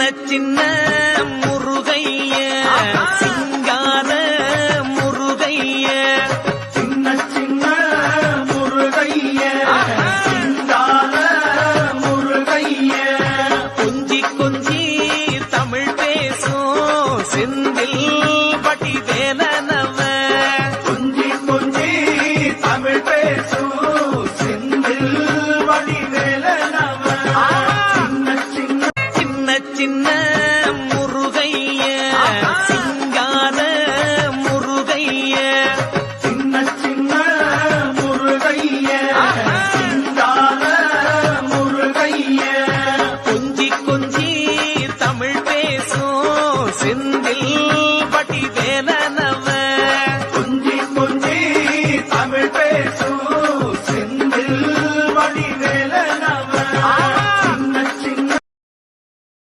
சின்ன முருகைய சிங்கார முருகைய சின்ன சின்ன முருகைய சிங்கார முருகைய கொஞ்சி கொஞ்சி தமிழ் பேசும் செந்தில் வடிவேலனவ கொஞ்சி கொஞ்சி தமிழ் பேசும் செந்தில் வடிவேலனவ சின்ன சின்ன சின்ன